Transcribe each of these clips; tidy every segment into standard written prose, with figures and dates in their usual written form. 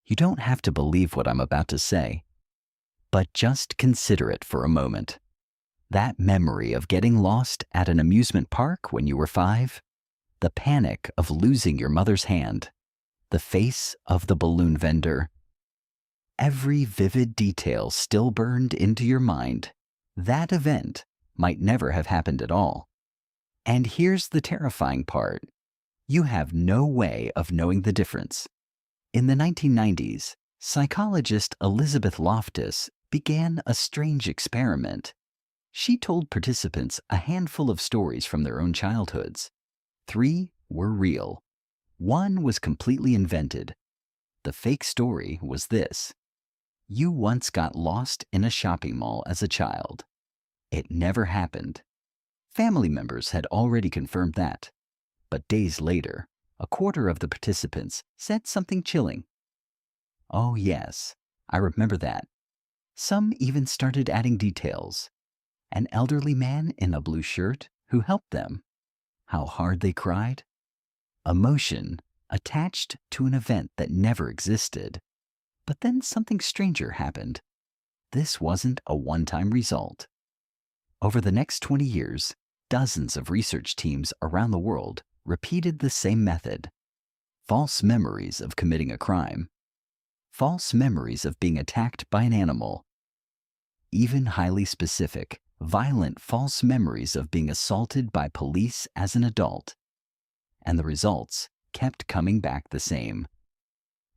You don't have to believe what I'm about to say, but just consider it for a moment. That memory of getting lost at an amusement park when you were 5, the panic of losing your mother's hand, the face of the balloon vendor. Every vivid detail still burned into your mind. That event might never have happened at all. And here's the terrifying part. You have no way of knowing the difference. In the 1990s, psychologist Elizabeth Loftus began a strange experiment. She told participants a handful of stories from their own childhoods. 3 were real. 1 was completely invented. The fake story was this: you once got lost in a shopping mall as a child. It never happened. Family members had already confirmed that. But days later, a quarter of the participants said something chilling. Oh yes, I remember that. Some even started adding details. An elderly man in a blue shirt who helped them. How hard they cried. Emotion attached to an event that never existed. But then something stranger happened. This wasn't a one-time result. Over the next 20 years, dozens of research teams around the world repeated the same method. False memories of committing a crime. False memories of being attacked by an animal. Even highly specific, violent false memories of being assaulted by police as an adult. And the results kept coming back the same.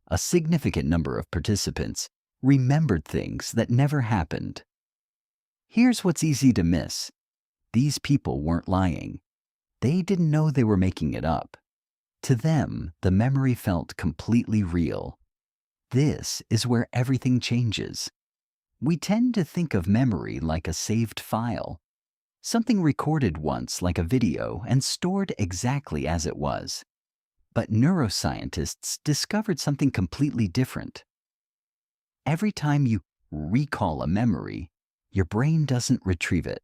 A significant number of participants remembered things that never happened. Here's what's easy to miss. These people weren't lying. They didn't know they were making it up. To them, the memory felt completely real. This is where everything changes. We tend to think of memory like a saved file, something recorded once like a video and stored exactly as it was. But neuroscientists discovered something completely different. Every time you recall a memory, your brain doesn't retrieve it.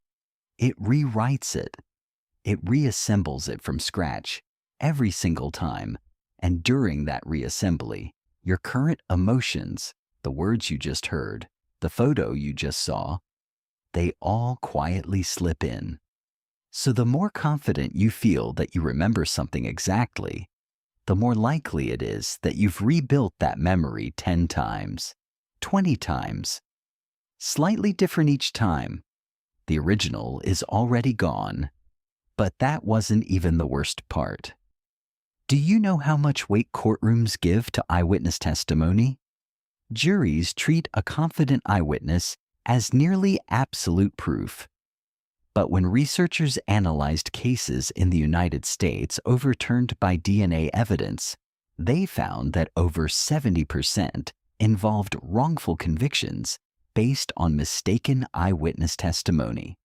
It rewrites it. It reassembles it from scratch every single time. And during that reassembly, your current emotions, the words you just heard, the photo you just saw, they all quietly slip in. So the more confident you feel that you remember something exactly, the more likely it is that you've rebuilt that memory 10 times, 20 times. Slightly different each time. The original is already gone. But that wasn't even the worst part. Do you know how much weight courtrooms give to eyewitness testimony? Juries treat a confident eyewitness as nearly absolute proof. But when researchers analyzed cases in the United States overturned by DNA evidence, they found that over 70% involved wrongful convictions based on mistaken eyewitness testimony.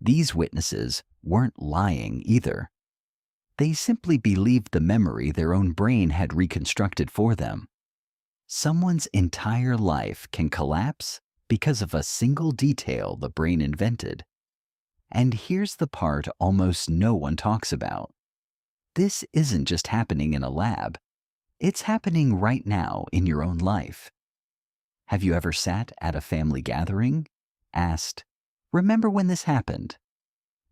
These witnesses weren't lying either. They simply believed the memory their own brain had reconstructed for them. Someone's entire life can collapse because of a single detail the brain invented. And here's the part almost no one talks about. This isn't just happening in a lab. It's happening right now in your own life. Have you ever sat at a family gathering, asked, "Remember when this happened?"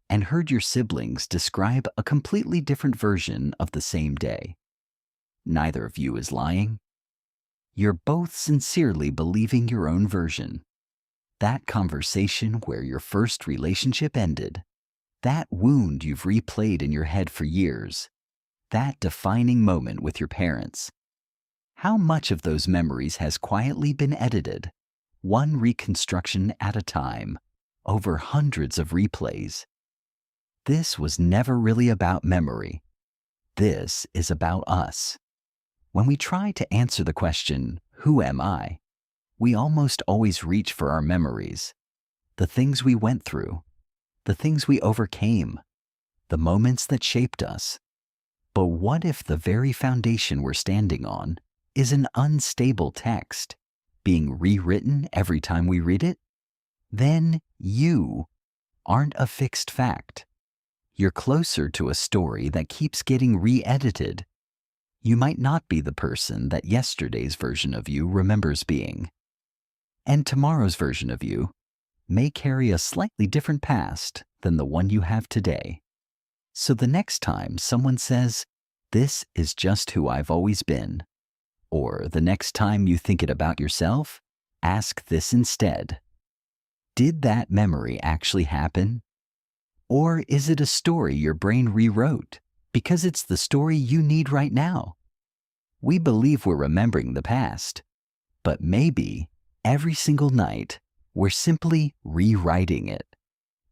and heard your siblings describe a completely different version of the same day? Neither of you is lying. You're both sincerely believing your own version. That conversation where your first relationship ended, that wound you've replayed in your head for years, that defining moment with your parents. How much of those memories has quietly been edited, one reconstruction at a time, over hundreds of replays? This was never really about memory. This is about us. When we try to answer the question, "Who am I?" we almost always reach for our memories, the things we went through, the things we overcame, the moments that shaped us. But what if the very foundation we're standing on is an unstable text, being rewritten every time we read it? Then you aren't a fixed fact. You're closer to a story that keeps getting re-edited. you might not be the person that yesterday's version of you remembers being. And tomorrow's version of you may carry a slightly different past than the one you have today. So the next time someone says, "This is just who I've always been," or the next time you think it about yourself, ask this instead: did that memory actually happen? Or is it a story your brain rewrote because it's the story you need right now? We believe we're remembering the past, but maybe every single night we're simply rewriting it.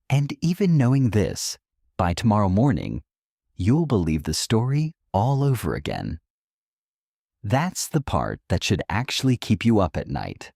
And even knowing this, by tomorrow morning, you'll believe the story all over again. That's the part that should actually keep you up at night.